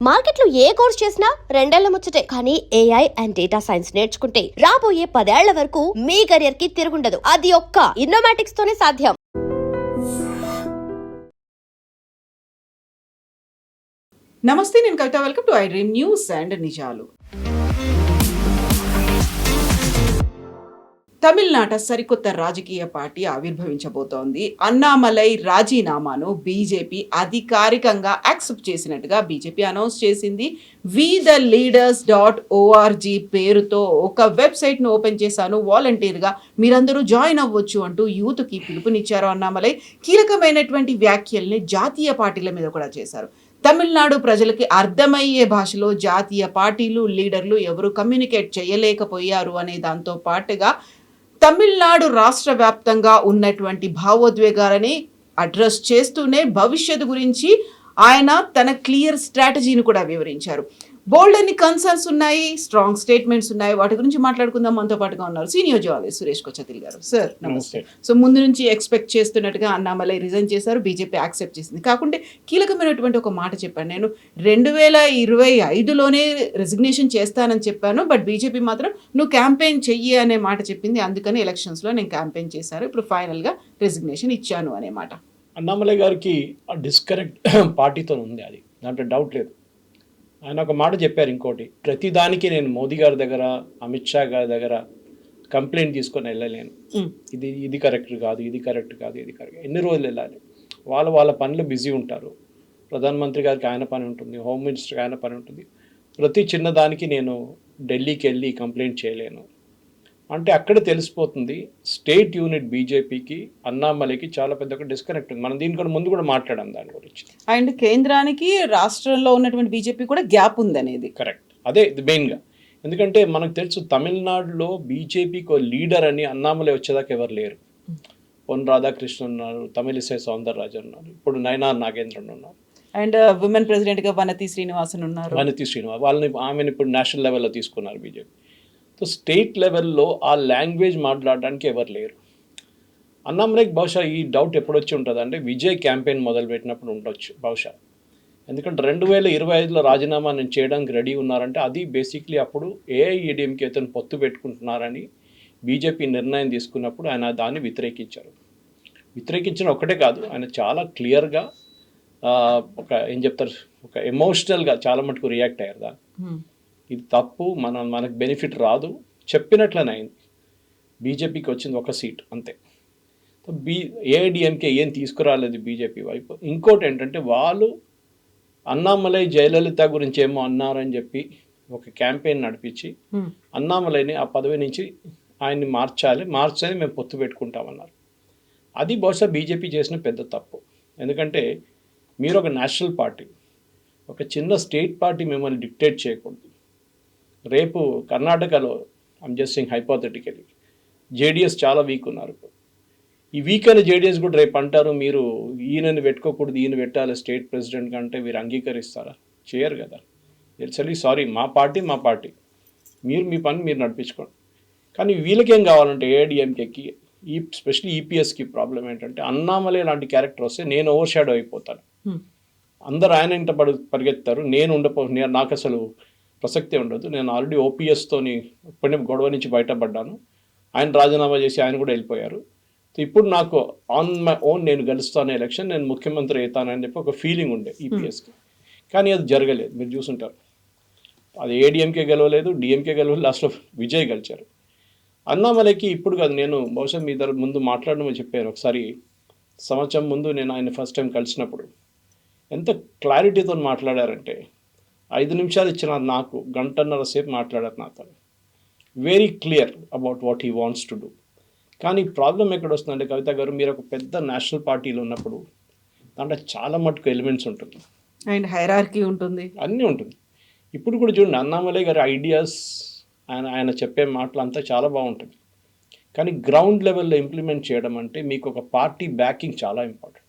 మార్కెట్లో ఏ కోర్స్ చేసినా రెండేళ్ల ముచ్చటే. కానీ ఏఐ అండ్ డేటా సైన్స్ నేర్చుకుంటే రాబోయే 10 ఏళ్ల వరకు మీ కెరియర్ కి తిరుగుండదు. అది ఒక్క ఇన్నోమాటిక్స్ తోనే సాధ్యం. నమస్తే, నేను Kavitha. Welcome to I Dream News and నిజాలు. తమిళనాట సరికొత్త రాజకీయ పార్టీ ఆవిర్భవించబోతోంది. అన్నామలై రాజీనామాను బీజేపీ అధికారికంగా యాక్సెప్ట్ చేసినట్టుగా బీజేపీ అనౌన్స్ చేసింది. WeTheLeaders.org పేరుతో ఒక వెబ్సైట్ను ఓపెన్ చేశాను, వాలంటీర్గా మీరందరూ జాయిన్ అవ్వచ్చు అంటూ యూత్కి పిలుపునిచ్చారు అన్నామలై. కీలకమైనటువంటి వ్యాఖ్యల్ని జాతీయ పార్టీల మీద కూడా చేశారు. తమిళనాడు ప్రజలకి అర్థమయ్యే భాషలో జాతీయ పార్టీలు, లీడర్లు ఎవరు కమ్యూనికేట్ చేయలేకపోయారు అనే దాంతో పాటుగా తమిళనాడు రాష్ట్ర వ్యాప్తంగా ఉన్నటువంటి భావోద్వేగాలని అడ్రస్ చేస్తూనే భవిష్యత్తు గురించి ఆయన తన క్లియర్ స్ట్రాటజీని కూడా వివరించారు. బోల్డ్ అని కన్సర్న్స్ ఉన్నాయి, స్ట్రాంగ్ స్టేట్మెంట్స్ ఉన్నాయి. వాటి గురించి మాట్లాడుకుందాం. మనతో పాటుగా ఉన్నారు సీనియర్ జర్నలిస్ట్ సురేష్ కొచ్చతిల్ గారు. సార్ నమస్తే. సో ముందు నుంచి ఎక్స్పెక్ట్ చేస్తున్నట్టుగా అన్నామలై రిజైన్ చేశారు, బీజేపీ యాక్సెప్ట్ చేసింది. కాకుంటే కీలకమైనటువంటి ఒక మాట చెప్పాను, నేను 2025లోనే రెసిగ్నేషన్ చేస్తానని చెప్పాను, బట్ బీజేపీ మాత్రం నువ్వు క్యాంపెయిన్ చెయ్యి అనే మాట చెప్పింది. అందుకని ఎలక్షన్స్లో నేను క్యాంపెయిన్ చేశాను, ఇప్పుడు ఫైనల్గా రెసిగ్నేషన్ ఇచ్చాను అనే మాట. అన్నామలై గారికి డిస్కనెక్ట్ పార్టీతో ఉంది, అది దాంట్లో డౌట్ లేదు. ఆయన ఒక మాట చెప్పారు, ఇంకోటి, ప్రతిదానికి నేను మోదీ గారి దగ్గర, అమిత్ షా గారి దగ్గర కంప్లైంట్ తీసుకొని వెళ్ళలేను. ఇది కరెక్ట్ కాదు, ఇది కరెక్ట్ కాదు, ఇది కరెక్ట్. ఎన్ని రోజులు వెళ్ళాలి? వాళ్ళ పనులు బిజీ ఉంటారు. ప్రధానమంత్రి గారికి ఆయన పని ఉంటుంది, హోమ్ మినిస్టర్కి ఆయన పని ఉంటుంది. ప్రతి చిన్నదానికి నేను ఢిల్లీకి వెళ్ళి కంప్లైంట్ చేయలేను అంటే అక్కడ తెలిసిపోతుంది స్టేట్ యూనిట్ బీజేపీకి, అన్నామలైకి చాలా పెద్ద డిస్కనెక్ట్ ఉంది. మనం దీనికన్నా ముందు కూడా మాట్లాడాం దాని గురించి. అండ్ కేంద్రానికి రాష్ట్రంలో ఉన్నటువంటి బీజేపీ కూడా గ్యాప్ ఉంది అనేది కరెక్ట్. అదే మెయిన్గా, ఎందుకంటే మనకు తెలుసు తమిళనాడులో బీజేపీకి లీడర్ అని అన్నామలై వచ్చేదాకా ఎవరు లేరు. పొన్ రాధాకృష్ణన్ ఉన్నారు, తమిళిసై సౌందరరాజన్ ఉన్నారు, ఇప్పుడు నయనార్ నాగేంద్రన్ ఉన్నారు, అండ్ విమెన్ ప్రెసిడెంట్గా వనతి శ్రీనివాసన్ ఉన్నారు. ఆమెను ఇప్పుడు నేషనల్ లెవెల్లో తీసుకున్నారు బీజేపీ. సో స్టేట్ లెవెల్లో ఆ లాంగ్వేజ్ మాట్లాడడానికి ఎవరు లేరు. అన్నామలైకి బహుశా ఈ డౌట్ ఎప్పుడు వచ్చి ఉంటుంది అంటే విజయ్ క్యాంపెయిన్ మొదలుపెట్టినప్పుడు ఉండొచ్చు బహుశా. ఎందుకంటే 2025లో రాజీనామా నేను చేయడానికి రెడీ ఉన్నారంటే అది బేసిక్లీ అప్పుడు ఏఐఏడీఎంకే అతను పొత్తు పెట్టుకుంటున్నారని బీజేపీ నిర్ణయం తీసుకున్నప్పుడు ఆయన దాన్ని వ్యతిరేకించారు. వ్యతిరేకించిన ఒకటే కాదు, ఆయన చాలా క్లియర్గా ఒక ఏం చెప్తారు, ఒక ఎమోషనల్గా చాలా మటుకు రియాక్ట్ అయ్యారు. దాన్ని ఇది తప్పు, మనకు బెనిఫిట్ రాదు చెప్పినట్లనే అయింది. బీజేపీకి వచ్చింది ఒక సీట్ అంతే. ఏఐడిఎంకే ఏం తీసుకురాలేదు బీజేపీ వైపు. ఇంకోటి ఏంటంటే వాళ్ళు అన్నామలై జయలలిత గురించి ఏమో అన్నారని చెప్పి ఒక క్యాంపెయిన్ నడిపించి అన్నామలైని ఆ పదవి నుంచి ఆయన్ని మార్చాలి మేము పొత్తు పెట్టుకుంటామన్నారు. అది బహుశా బీజేపీ చేసిన పెద్ద తప్పు. ఎందుకంటే మీరు ఒక నేషనల్ పార్టీ, ఒక చిన్న స్టేట్ పార్టీ మిమ్మల్ని డిక్టేట్ చేయకూడదు. రేపు కర్ణాటకలో I'm just saying hypothetically JDS చాలా వీక్ ఉన్నారు. ఈ వీక్ అయిన జేడిఎస్ కూడా రేపు అంటారు మీరు ఈయనని పెట్టుకోకూడదు, ఈయన పెట్టాలి స్టేట్ ప్రెసిడెంట్ కంటే, వీరు అంగీకరిస్తారా? చేయరు కదా. తెలుసలి సారీ, మా పార్టీ, మీరు మీ పని మీరు నడిపించుకోండి. కానీ వీళ్ళకేం కావాలంటే ఏఐడిఎంకేకి, స్పెషల్లీ ఈపీఎస్కి ప్రాబ్లం ఏంటంటే అన్నామలై లాంటి క్యారెక్టర్ వస్తే నేను ఓవర్ షాడో అయిపోతాను. అందరు ఆయన ఇంట పరిగెత్తారు, నాకు అసలు ప్రసక్తే ఉండదు. నేను ఆల్రెడీ ఓపీఎస్తోని ఇప్పటి గొడవ నుంచి బయటపడ్డాను. ఆయన రాజీనామా చేసి ఆయన కూడా వెళ్ళిపోయారు. ఇప్పుడు నాకు ఆన్ మై ఓన్ నేను గెలుస్తాను ఎలక్షన్, నేను ముఖ్యమంత్రి అవుతానని చెప్పి ఒక ఫీలింగ్ ఉండే ఈపీఎస్కి. కానీ అది జరగలేదు, మీరు చూసుంటారు. అది ఏడీఎంకే గెలవలేదు, డిఎంకే గెలవలేదు, లాస్ట్లో విజయ్ గెలిచారు. అన్నామలైకి ఇప్పుడు కాదు, నేను బహుశా మీ దగ్గర ముందు మాట్లాడమని చెప్పాను ఒకసారి, సంవత్సరం ముందు నేను ఆయన ఫస్ట్ టైం కలిసినప్పుడు ఎంత క్లారిటీతో మాట్లాడారంటే 5 నిమిషాలు ఇచ్చిన నాకు గంటన్నర సేపు మాట్లాడారు నాతో. Very clear about what he wants to do. కానీ ప్రాబ్లం ఎక్కడ వస్తుందంటే కవిత గారు, మీరు ఒక పెద్ద నేషనల్ పార్టీలో ఉన్నప్పుడు దాంట్లో చాలా మటుకు ఎలిమెంట్స్ ఉంటుంది అండ్ హైరార్కీ ఉంటుంది, అన్నీ ఉంటుంది. ఇప్పుడు కూడా చూడండి, అన్నామలై గారి ఐడియాస్, ఆయన చెప్పే మాటలు అంతా చాలా బాగుంటుంది. కానీ గ్రౌండ్ లెవెల్లో ఇంప్లిమెంట్ చేయడం అంటే మీకు ఒక పార్టీ బ్యాకింగ్ చాలా ఇంపార్టెంట్.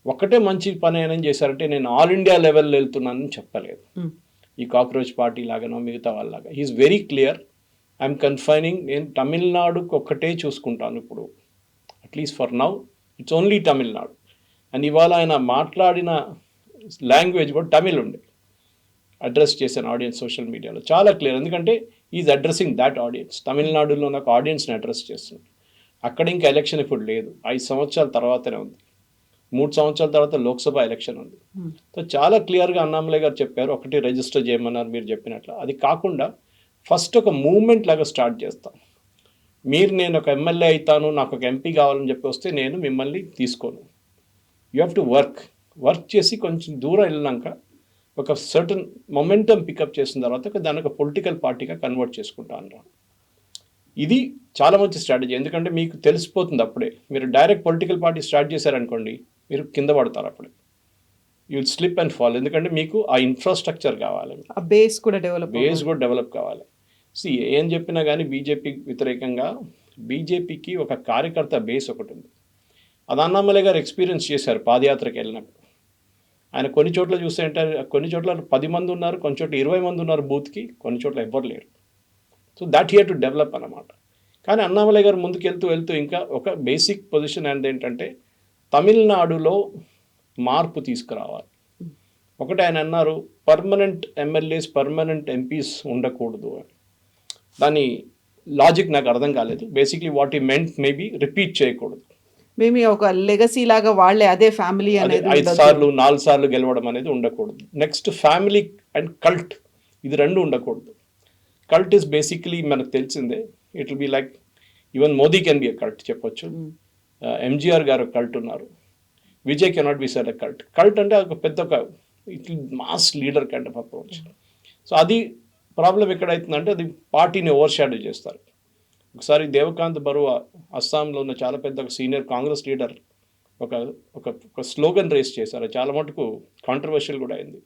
ఒక్కటే మంచి పని ఏం చేశారంటే నేను ఆల్ ఇండియా లెవెల్లో వెళ్తున్నానని చెప్పలేదు. ఈ కాక్రోచ్ పార్టీ లాగానో మిగతా వాళ్ళలాగా. He's very clear, I'm confining, నేను తమిళనాడుకు ఒక్కటే చూసుకుంటాను ఇప్పుడు, at least for now it's only Tamil Nadu. And ఇవాళ ఆయన మాట్లాడిన లాంగ్వేజ్ కూడా తమిళ్ ఉండే. అడ్రస్ చేశాను ఆడియన్స్ సోషల్ మీడియాలో చాలా క్లియర్. ఎందుకంటే ఈజ్ అడ్రస్సింగ్ దాట్ ఆడియన్స్. తమిళనాడులో నాకు ఆడియన్స్ని అడ్రస్ చేస్తున్నాడు. అక్కడ ఇంకా ఎలక్షన్ ఇప్పుడు లేదు, 5 సంవత్సరాల తర్వాతనే ఉంది. 3 సంవత్సరాల తర్వాత లోక్సభ ఎలక్షన్ ఉంది. సో చాలా క్లియర్గా అన్నామలై గారు చెప్పారు, ఒకటి రిజిస్టర్ చేయమన్నారు మీరు చెప్పినట్లు. అది కాకుండా ఫస్ట్ ఒక మూవ్మెంట్ లాగా స్టార్ట్ చేస్తాం. నేను ఒక ఎమ్మెల్యే అవుతాను, నాకు ఒక ఎంపీ కావాలని చెప్పి వస్తే నేను మిమ్మల్ని తీసుకోను. యూ హ్యావ్ టు వర్క్ చేసి కొంచెం దూరం వెళ్ళినాక ఒక సర్టన్ మొమెంటం పికప్ చేసిన తర్వాత దాన్ని ఒక పొలిటికల్ పార్టీగా కన్వర్ట్ చేసుకుంటా అన్నారు. ఇది చాలా మంచి స్ట్రాటజీ. ఎందుకంటే మీకు తెలిసిపోతుంది అప్పుడే. మీరు డైరెక్ట్ పొలిటికల్ పార్టీ స్టార్ట్ చేశారనుకోండి, మీరు కింద పడతారు అప్పుడే. You slip and fall. ఎందుకంటే మీకు ఆ ఇన్ఫ్రాస్ట్రక్చర్ కావాలి, ఆ బేస్ కూడా డెవలప్ కావాలి. ఏం చెప్పినా కానీ బీజేపీ వ్యతిరేకంగా బీజేపీకి ఒక కార్యకర్త బేస్ ఒకటి ఉంది. అది అన్నామలై గారు ఎక్స్పీరియన్స్ చేశారు పాదయాత్రకి వెళ్ళినప్పుడు. ఆయన కొన్ని చోట్ల చూస్తే అంటే కొన్ని చోట్ల 10 మంది ఉన్నారు, కొన్ని చోట్ల 20 మంది ఉన్నారు బూత్కి, కొన్ని చోట్ల ఎవ్వరు లేరు. So that here to develop అన్నమాట. కానీ అన్నామలై గారు వెళ్తూ ఇంకా ఒక బేసిక్ పొజిషన్ అనేది ఏంటంటే తమిళనాడులో మార్పు తీసుకురావాలి. ఒకటి ఆయన అన్నారు, పర్మనెంట్ ఎమ్మెల్యేస్ పర్మనెంట్ ఎంపీస్ ఉండకూడదు అని. దాని లాజిక్ నాకు అర్థం కాలేదు. బేసిక్లీ వాట్ ఈ మెంట్ మేబీ రిపీట్ చేయకూడదు. మేబీ ఒక లెగసీ లాగా వాళ్ళే అదే ఫ్యామిలీ అనేది 5 సార్లు 4 సార్లు గెలవడం అనేది ఉండకూడదు. నెక్స్ట్ ఫ్యామిలీ అండ్ కల్ట్, ఇది 2 ఉండకూడదు. కల్ట్ ఈస్ బేసిక్లీ మనకు తెలిసిందే. It will be like even Modi can be a cult చెప్పొచ్చు. ఎంజీఆర్ గారు కల్ట్ ఉన్నారు. Vijay cannot be said a cult. Cult అంటే ఒక పెద్ద ఒక it mass leader kind of approach. So అది ప్రాబ్లం ఎక్కడైతుందంటే అది పార్టీని ఓవర్ షాడో చేస్తారు. ఒకసారి దేవకాంత్ బరువా అస్సాంలో ఉన్న చాలా పెద్ద ఒక సీనియర్ కాంగ్రెస్ లీడర్ ఒక స్లోగన్ రేస్ చేశారు. చాలా మటుకు కాంట్రవర్షియల్ కూడా అయింది.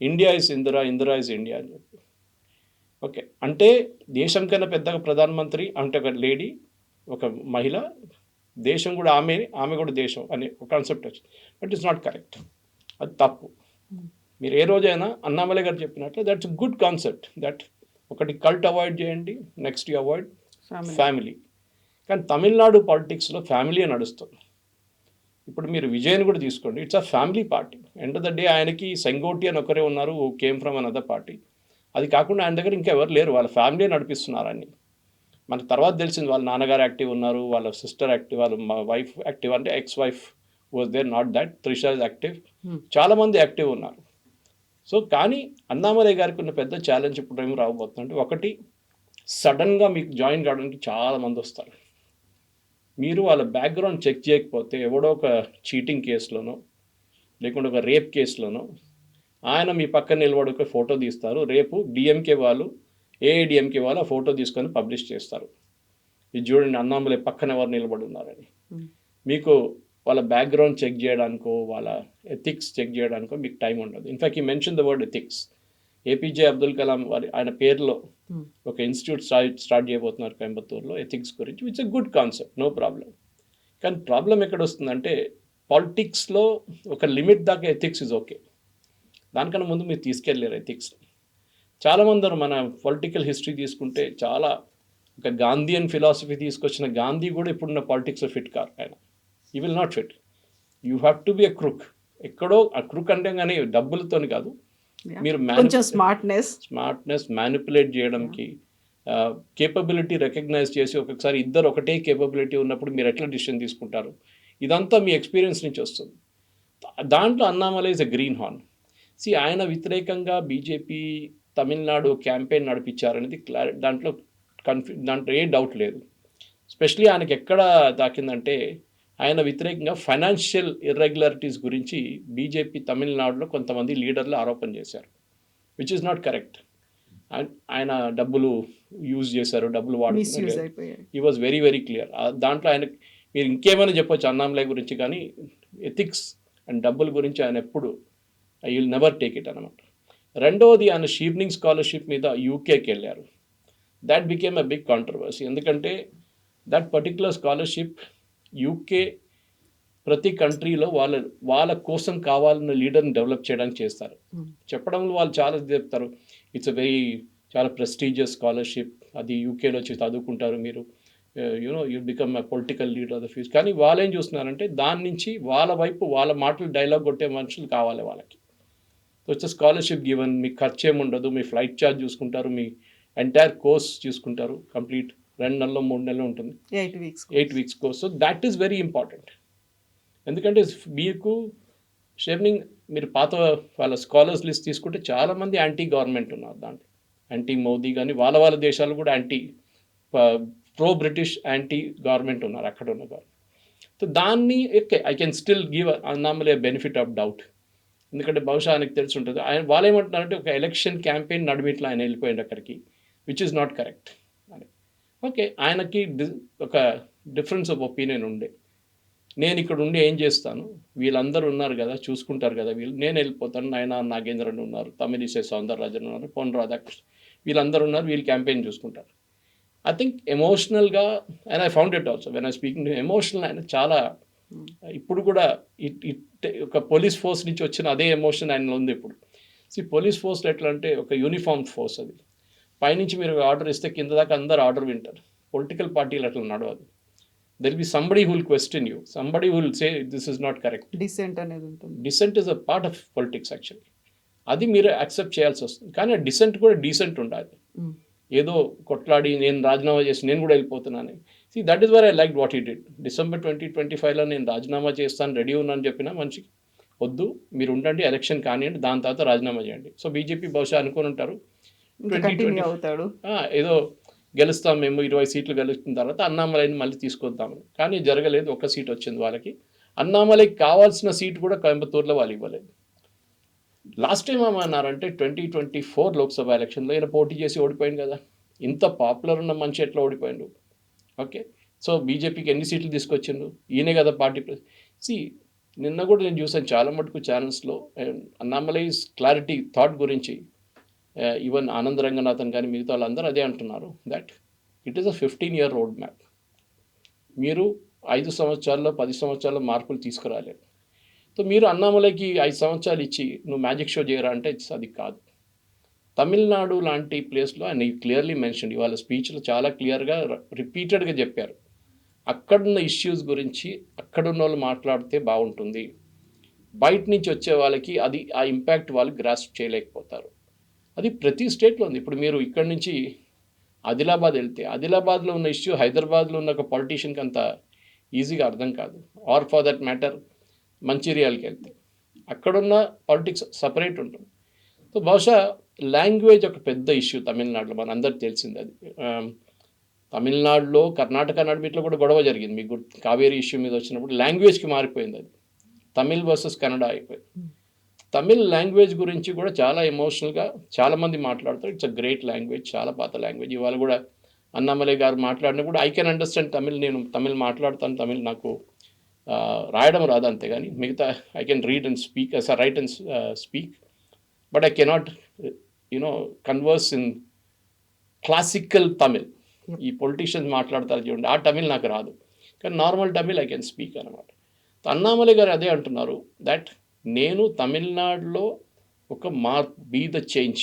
India is Indira, Indira is India అని చెప్పి. ఓకే, అంటే దేశం కన్నా పెద్దగా ప్రధానమంత్రి అంటే ఒక లేడీ, ఒక మహిళ, దేశం కూడా ఆమె కూడా దేశం అనే ఒక కాన్సెప్ట్ వచ్చింది. బట్ ఇట్స్ నాట్ కరెక్ట్, అది తప్పు. మీరు ఏ రోజైనా అన్నామలై గారు చెప్పినట్లు దట్స్ గుడ్ కాన్సెప్ట్. దట్ ఒకటి కల్ట్ అవాయిడ్ చేయండి, నెక్స్ట్ యూ అవాయిడ్ ఫ్యామిలీ. కానీ తమిళనాడు పాలిటిక్స్లో ఫ్యామిలీ నడుస్తుంది. ఇప్పుడు మీరు విజయ్ని కూడా తీసుకోండి, it's a family party. End of the day ఆయనకి సెంగోటి అని ఒకరే ఉన్నారు, కేమ్ ఫ్రమ్ అనదర్ పార్టీ. అది కాకుండా ఆయన దగ్గర ఇంకా ఎవరు లేరు, వాళ్ళ ఫ్యామిలీ నడిపిస్తున్నారు అన్ని. మనకు తర్వాత తెలిసింది వాళ్ళ నాన్నగారు యాక్టివ్ ఉన్నారు, వాళ్ళ సిస్టర్ యాక్టివ్, వాళ్ళ వైఫ్ యాక్టివ్, అంటే ex wife was there, not that. Trisha is active, చాలామంది యాక్టివ్ ఉన్నారు. సో కానీ అన్నామలై గారికి ఉన్న పెద్ద ఛాలెంజ్ ఇప్పుడు ఏమి రాబోతుందంటే, ఒకటి సడన్గా మీకు జాయిన్ కావడానికి చాలామంది వస్తారు. మీరు వాళ్ళ బ్యాక్గ్రౌండ్ చెక్ చేయకపోతే ఎవడో ఒక చీటింగ్ కేసులోనో లేకుంటే ఒక రేప్ కేసులోనో ఆయన మీ పక్కన నిలబడి ఒక ఫోటో తీస్తారు. రేపు డిఎంకే వాళ్ళు, ఏఐడిఎంకే వాళ్ళు ఆ ఫోటో తీసుకొని పబ్లిష్ చేస్తారు. ఇది చూడండి అన్నామలై పక్కన ఎవరు నిలబడి ఉన్నారని. మీకు వాళ్ళ బ్యాక్గ్రౌండ్ చెక్ చేయడానికో వాళ్ళ ఎథిక్స్ చెక్ చేయడానికో మీకు టైం ఉండదు. In fact he mention the word ethics. APJ Abdul Kalam వారి ఆయన పేరులో ఒక ఇన్స్టిట్యూట్ స్టార్ట్ చేయబోతున్నారు కోయంబత్తూరులో ఎథిక్స్ గురించి. It's a good concept, no problem. కానీ ప్రాబ్లం ఎక్కడ వస్తుందంటే పాలిటిక్స్లో ఒక లిమిట్ దాకా ఎథిక్స్ ఇస్ ఓకే, దానికన్నా ముందు మీరు తీసుకెళ్ళారు ఎథిక్స్ని. చాలామంది మన పొలిటికల్ హిస్టరీ తీసుకుంటే చాలా ఒక గాంధీయన్ ఫిలాసఫీ తీసుకొచ్చిన గాంధీ కూడా ఇప్పుడున్న పాలిటిక్స్లో ఫిట్ కారు ఆయన. You will not fit. You have to be ఎ క్రుక్. ఎక్కడో ఆ క్రుక్ అంటే కానీ డబ్బులతోని కాదు, మీరు స్మార్ట్నెస్ మ్యానిపులేట్ చేయడానికి కేపబిలిటీ రికగ్నైజ్ చేసి ఒక్కొక్కసారి ఇద్దరు ఒకటే కేపబిలిటీ ఉన్నప్పుడు మీరు ఎట్లా డిసిషన్ తీసుకుంటారు, ఇదంతా మీ ఎక్స్పీరియన్స్ నుంచి వస్తుంది. దాంట్లో Annamalai is a green horn. ఆయన వ్యతిరేకంగా బీజేపీ తమిళనాడు క్యాంపెయిన్ నడిపించారనేది దాంట్లో ఏ డౌట్ లేదు. స్పెషలీ ఆయనకి ఎక్కడ తాకిందంటే ఆయన వ్యతిరేకంగా ఫైనాన్షియల్ ఇర్రెగ్యులారిటీస్ గురించి బీజేపీ తమిళనాడులో కొంతమంది లీడర్లు ఆరోపణ చేశారు, విచ్ ఇస్ నాట్ కరెక్ట్. ఆయన డబ్బులు యూజ్ చేశారు, డబ్బులు వాడుతున్నారు. He was very very clear. దాంట్లో ఆయన మీరు ఇంకేమైనా చెప్పొచ్చు అన్నామలై గురించి, కానీ ఎథిక్స్ అండ్ డబ్బుల గురించి ఆయన ఎప్పుడు I will never take it అనమాట. రెండవది, ఆయన షీవ్నింగ్ స్కాలర్షిప్ మీద యూకేకి వెళ్ళారు. That became a big controversy. ఎందుకంటే దట్ పర్టికులర్ స్కాలర్షిప్ యూకే ప్రతి కంట్రీలో వాళ్ళ కోసం కావాలన్న లీడర్ని డెవలప్ చేయడానికి చేస్తారు. చెప్పడంలో వాళ్ళు చాలా చెప్తారు, ఇట్స్ ఎ చాలా ప్రెస్టీజియస్ స్కాలర్షిప్, అది యూకేలో వచ్చి చదువుకుంటారు మీరు, you become a political leader of the future. కానీ వాళ్ళు ఏం చూస్తున్నారంటే దాని నుంచి వాళ్ళ వైపు వాళ్ళ మాటలు డైలాగ్ కొట్టే మనుషులు కావాలి వాళ్ళకి. వచ్చే స్కాలర్షిప్ గివెన్, మీకు ఖర్చు ఏమి ఉండదు, మీ ఫ్లైట్ ఛార్జ్ చూసుకుంటారు, మీ ఎంటైర్ కోర్స్ చూసుకుంటారు, కంప్లీట్ 2 నెలలు 3 నెలలు ఉంటుంది, 8 weeks course. So that is very important. ఎందుకంటే మీకు షెర్నింగ్, మీరు పాత వాళ్ళ స్కాలర్స్ లిస్ట్ తీసుకుంటే చాలామంది యాంటీ గవర్నమెంట్ ఉన్నారు దాంట్లో, యాంటీ మోదీ కానీ వాళ్ళ దేశాలు కూడా anti pro British anti government ఉన్నారు అక్కడ ఉన్న గవర్నమెంట్. సో దాన్ని I can still give Annamalai benefit of doubt, ఎందుకంటే బహుశా ఆయనకు తెలిసి ఉంటుంది. వాళ్ళు ఏమంటున్నారంటే ఒక ఎలక్షన్ క్యాంపెయిన్ నడిమిట్లో ఆయన వెళ్ళిపోయింది అక్కడికి, విచ్ ఇస్ నాట్ కరెక్ట్ అని. ఓకే, ఆయనకి ఒక డిఫరెన్స్ ఆఫ్ ఒపీనియన్ ఉండే, నేను ఇక్కడ ఉండి ఏం చేస్తాను, వీళ్ళందరూ ఉన్నారు కదా చూసుకుంటారు కదా వీళ్ళు, నేను వెళ్ళిపోతాను, నాగేంద్రన్ ఉన్నారు, తమిళిసై సౌందరరాజన్ ఉన్నారు, పొన్ రాధాకృష్ణ, వీళ్ళందరూ ఉన్నారు, వీళ్ళు క్యాంపెయిన్ చూసుకుంటారు. ఐ థింక్ ఎమోషనల్గా, and I found it also when I speaking, emotional ఆయన చాలా ఇప్పుడు కూడా ఒక పోలీస్ ఫోర్స్ నుంచి వచ్చిన అదే ఎమోషన్ ఆయనలో ఉంది ఇప్పుడు. పోలీస్ ఫోర్స్లో ఎట్లా అంటే ఒక యూనిఫామ్ ఫోర్స్, అది పైనుంచి మీరు ఆర్డర్ ఇస్తే కింద దాకా అందరు ఆర్డర్ వింటారు. పొలిటికల్ పార్టీలు అట్లా నడవదు. There will be somebody who will question you, somebody who will say this is not correct. Dissent అనేది ఉంటుంది. Dissent is a part of politics actually. అది మీరు యాక్సెప్ట్ చేయాల్సి వస్తుంది. కానీ ఆ డిసెంట్ కూడా డీసెంట్ ఉండాలి. ఏదో కొట్లాడి నేను రాజీనామా చేసి నేను కూడా వెళ్ళిపోతున్నాను. That is were I like what he did. December 2025లో నేను రాజీనామా చేస్తాను, రెడీ ఉన్నాను చెప్పిన మనిషికి, వద్దు మీరు ఉండండి, ఎలక్షన్ కానివ్వండి, దాని తర్వాత రాజీనామా చేయండి. సో బీజేపీ బహుశా అనుకుని ఉంటారు 2020 ఏదో గెలుస్తాం మేము, 20 సీట్లు గెలుస్తున్న తర్వాత అన్నామలైని మళ్ళీ తీసుకొద్దామని. కానీ జరగలేదు, 1 సీట్ వచ్చింది వాళ్ళకి. అన్నామలైకి కావాల్సిన సీటు కూడా కోయంబత్తూరులో వాళ్ళు ఇవ్వలేదు. లాస్ట్ టైం ఏమన్నారంటే 2024 లోక్సభ ఎలక్షన్లో ఈయన పోటీ చేసి ఓడిపోయింది కదా, ఇంత పాపులర్ ఉన్న మనిషి ఎట్లా ఓడిపోయిండు? ఓకే, సో బీజేపీకి ఎన్ని సీట్లు తీసుకొచ్చిండు? ఈయనే కదా పార్టీ. నిన్న కూడా నేను చూసాను చాలా మటుకు ఛానల్స్లో అన్నామలైస్ క్లారిటీ థాట్ గురించి, ఈవెన్ ఆనంద్ రంగనాథన్ కానీ మిగతా వాళ్ళందరూ అదే అంటున్నారు, that it is a 15-year road map. మీరు 5 సంవత్సరాల్లో 10 సంవత్సరాల్లో మార్పులు తీసుకురాలేరు. సో మీరు అన్నామలైకి 5 సంవత్సరాలు ఇచ్చి నువ్వు మ్యాజిక్ షో చేయరా అంటే అది కాదు. తమిళనాడు లాంటి ప్లేస్లో ఆయన క్లియర్లీ మెన్షన్, ఇవాళ స్పీచ్లో చాలా క్లియర్గా రిపీటెడ్గా చెప్పారు, అక్కడున్న ఇష్యూస్ గురించి అక్కడున్న వాళ్ళు మాట్లాడితే బాగుంటుంది, బయట నుంచి వచ్చే వాళ్ళకి అది ఆ ఇంపాక్ట్ వాళ్ళు గ్రాస్ప్ చేయలేకపోతారు. అది ప్రతి స్టేట్లో ఉంది. ఇప్పుడు మీరు ఇక్కడి నుంచి ఆదిలాబాద్ వెళ్తే ఆదిలాబాద్లో ఉన్న ఇష్యూ హైదరాబాద్లో ఉన్న ఒక పొలిటీషియన్కి అంత ఈజీగా అర్థం కాదు. ఆర్ ఫర్ దట్ మ్యాటర్ మంచిర్యాలకి వెళ్తే అక్కడున్న పాలిటిక్స్ సపరేట్ ఉంటుంది. సో బహుశా లాంగ్వేజ్ ఒక పెద్ద ఇష్యూ తమిళనాడులో, మన అందరికి తెలిసింది అది. తమిళనాడులో కర్ణాటక నడిమిట్లో కూడా గొడవ జరిగింది, మీకు కావేరీ ఇష్యూ మీద వచ్చినప్పుడు లాంగ్వేజ్కి మారిపోయింది అది, తమిళ్ వర్సెస్ కన్నడ అయిపోయింది. తమిళ్ లాంగ్వేజ్ గురించి కూడా చాలా ఎమోషనల్గా చాలామంది మాట్లాడతారు. ఇట్స్ అ గ్రేట్ లాంగ్వేజ్, చాలా పాత లాంగ్వేజ్. ఇవాళ కూడా అన్నామలై గారు మాట్లాడినా కూడా ఐ కెన్ అండర్స్టాండ్ తమిళ్, నేను తమిళ్ మాట్లాడతాను, తమిళ్ నాకు రాయడం రాదు అంతే, కానీ మిగతా I can read and speak right and speak, but I cannot converse in classical Tamil. ఈ పొలిటీషియన్స్ మాట్లాడతారు చూడండి, ఆ తమిళ్ నాకు రాదు, కానీ normal Tamil I can speak అనమాట. అన్నామలై గారు అదే అంటున్నారు, దట్ నేను తమిళనాడులో ఒక మార్పు, be the change.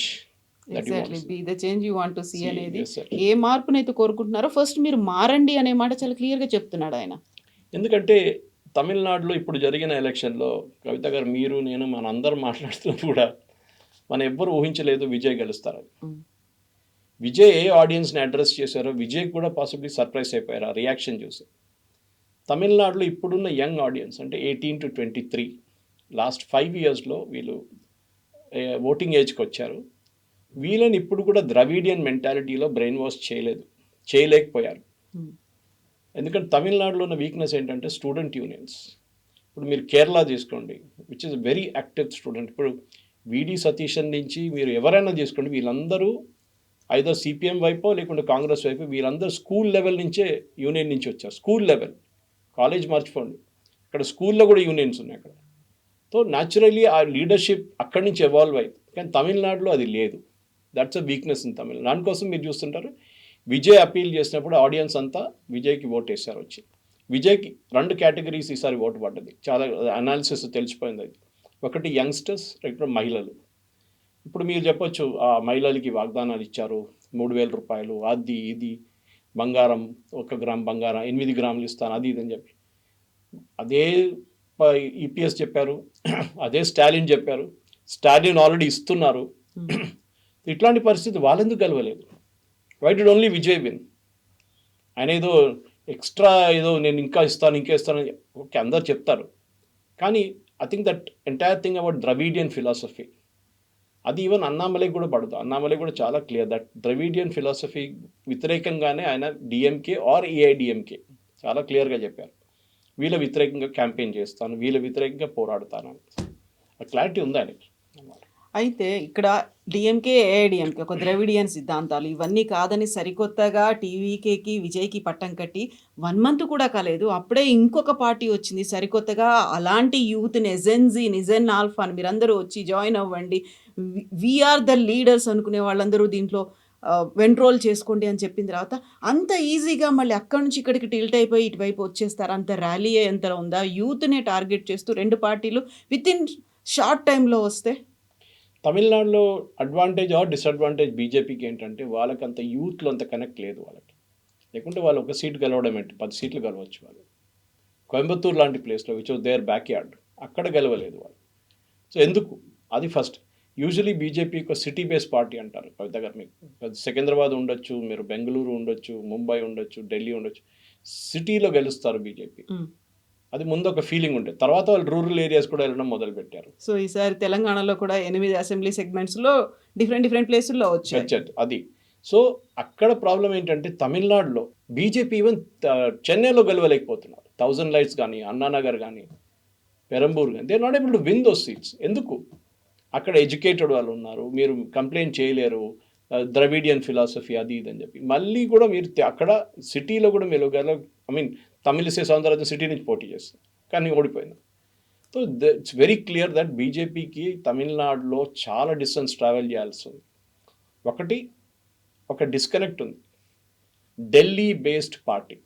Be the change you want to see అనేది, ఏ మార్పునైతే కోరుకుంటున్నారో ఫస్ట్ మీరు మారండి అనే మాట చాలా క్లియర్గా చెప్తున్నాడు ఆయన. ఎందుకంటే తమిళనాడులో ఇప్పుడు జరిగిన ఎలక్షన్లో కవిత గారు, మీరు, నేను, మన అందరం మాట్లాడుతున్నప్పుడు కూడా మనం ఎవ్వరు ఊహించలేదు విజయ్ గెలుస్తారని. విజయ్ ఏ ఆడియన్స్ని అడ్రస్ చేశారో విజయ్ కూడా పాసిబ్లీ సర్ప్రైజ్ అయిపోయారు ఆ రియాక్షన్ చూసి. తమిళనాడులో ఇప్పుడున్న యంగ్ ఆడియన్స్ అంటే 18 to 23 లాస్ట్ 5 yearsలో వీళ్ళు ఓటింగ్ ఏజ్కి వచ్చారు. వీళ్ళని ఇప్పుడు కూడా ద్రవిడియన్ మెంటాలిటీలో బ్రెయిన్ వాష్ చేయలేకపోయారు. ఎందుకంటే తమిళనాడులో ఉన్న వీక్నెస్ ఏంటంటే స్టూడెంట్ యూనియన్స్. ఇప్పుడు మీరు కేరళ తీసుకోండి, which is very active student. ఇప్పుడు విడి సతీశన్ నుంచి మీరు ఎవరైనా తీసుకోండి, వీళ్ళందరూ ఐదర్ సిపిఎం వైపో లేకుంటే కాంగ్రెస్ వైపు, వీళ్ళందరూ స్కూల్ లెవెల్ నుంచే యూనియన్ నుంచి వచ్చారు. స్కూల్ లెవెల్, కాలేజ్ మర్చిపోండి, ఇక్కడ స్కూల్లో కూడా యూనియన్స్ ఉన్నాయి అక్కడ. సో న్యాచురల్లీ ఆ లీడర్షిప్ అక్కడి నుంచి ఎవాల్వ్ అయింది. కానీ తమిళనాడులో అది లేదు. దట్స్ అ వీక్నెస్ ఇన్ తమిళ. దానికోసం మీరు చూస్తుంటారు విజయ్ అపీల్ చేసినప్పుడు ఆడియన్స్ అంతా విజయ్కి ఓట్ వేశారు వచ్చి. విజయ్కి 2 కేటగిరీస్ ఈసారి ఓటు పడ్డది, చాలా అనాలిసిస్ తెలిసిపోయింది అది. ఒకటి యంగ్స్టర్స్, రెండు మహిళలు. ఇప్పుడు మీరు చెప్పొచ్చు ఆ మహిళలకి వాగ్దానాలు ఇచ్చారు, 3,000 రూపాయలు, అది ఇది, బంగారం 1 గ్రామ్ బంగారం 8 గ్రాములు ఇస్తాను, అది ఇది అని చెప్పి అదే ఈపీఎస్ చెప్పారు, అదే స్టాలిన్ చెప్పారు. స్టాలిన్ ఆల్రెడీ ఇస్తున్నారు. ఇట్లాంటి పరిస్థితి వాళ్ళెందుకు గెలవలేదు? Why did only Vijay win? ఆయన ఏదో ఎక్స్ట్రా ఏదో నేను ఇంకా ఇస్తాను ఓకే అందరు చెప్తారు, కానీ I think that entire thing about Dravidian philosophy అది ఈవెన్ అన్నామలైకి కూడా పడదు. అన్నామలై కూడా చాలా క్లియర్ దట్ ద్రవిడియన్ ఫిలాసఫీ వ్యతిరేకంగానే ఆయన డిఎంకే ఆర్ ఏఐడిఎంకే చాలా క్లియర్గా చెప్పారు, వీళ్ళ వ్యతిరేకంగా క్యాంపెయిన్ చేస్తాను, వీళ్ళ వ్యతిరేకంగా పోరాడుతాను అని. ఆ క్లారిటీ ఉందా ఆయనకి? అయితే ఇక్కడ డిఎంకే ఏఐడిఎంకే ఒక ద్రవిడియన్ సిద్ధాంతాలు ఇవన్నీ కాదని సరికొత్తగా టీవీకేకి విజయ్కి పట్టం కట్టి 1 month కూడా కాలేదు, అప్పుడే ఇంకొక పార్టీ వచ్చింది సరికొత్తగా. అలాంటి యూత్ నిజెన్జీ నిజెన్ ఆల్ఫా అని మీరందరూ వచ్చి జాయిన్ అవ్వండి, వీఆర్ ద లీడర్స్ అనుకునే వాళ్ళందరూ దీంట్లో వెంట్రోల్ చేసుకోండి అని చెప్పిన తర్వాత అంత ఈజీగా మళ్ళీ అక్కడి నుంచి ఇక్కడికి టిల్ట్ అయిపోయి ఇటువైపు వచ్చేస్తారు? అంత ర్యాలీ ఎంత ఉందా? యూత్నే టార్గెట్ చేస్తూ 2 పార్టీలు విత్ ఇన్ షార్ట్ టైంలో వస్తే? తమిళనాడులో అడ్వాంటేజ్ ఆర్ డిసడ్వాంటేజ్ బీజేపీకి ఏంటంటే వాళ్ళకి అంత యూత్లో అంత కనెక్ట్ లేదు వాళ్ళకి. లేకుంటే వాళ్ళు ఒక సీట్ గెలవడం ఏంటి, 10 సీట్లు గెలవచ్చు వాళ్ళు. కోయంబత్తూరు లాంటి ప్లేస్లో which was there backyard, అక్కడ గెలవలేదు వాళ్ళు. సో ఎందుకు? అది ఫస్ట్. యూజువలీ బీజేపీ ఒక సిటీ బేస్ పార్టీ అంటారు. దగ్గర మీకు సికింద్రాబాద్ ఉండొచ్చు, మీరు బెంగళూరు ఉండొచ్చు, ముంబై ఉండొచ్చు, ఢిల్లీ ఉండొచ్చు, సిటీలో గెలుస్తారు బీజేపీ. అది ముందు ఒక ఫీలింగ్ ఉండే, తర్వాత వాళ్ళు రూరల్ ఏరియాస్ కూడా వెళ్ళడం మొదలుపెట్టారు. సో ఈసారి తెలంగాణలో కూడా 8 అసెంబ్లీ సెగ్మెంట్స్లో డిఫరెంట్ ప్లేసుల్లో వచ్చాయి అది. సో అక్కడ ప్రాబ్లం ఏంటంటే తమిళనాడులో బీజేపీ ఈవెన్ చెన్నైలో గెలవలేకపోతున్నారు. 1000 లైట్స్ కానీ, అన్నానగర్ కానీ, పెరంబూర్ కానీ, they not able to win those seats. ఎందుకు? అక్కడ ఎడ్యుకేటెడ్ వాళ్ళు ఉన్నారు, మీరు కంప్లైంట్ చేయలేరు, ద్రవిడియన్ ఫిలాసఫీ అది ఇది అని చెప్పి. మళ్ళీ కూడా మీరు అక్కడ సిటీలో కూడా మీరు తమిళిసై సౌందర్య సిటీ నుంచి పోటీ చేస్తారు, కానీ ఓడిపోయింది. So it's very clear that బీజేపీకి తమిళనాడులో చాలా డిస్టెన్స్ ట్రావెల్ చేయాల్సి ఉంది. ఒక డిస్కనెక్ట్ ఉంది. ఢిల్లీ బేస్డ్ పార్టీ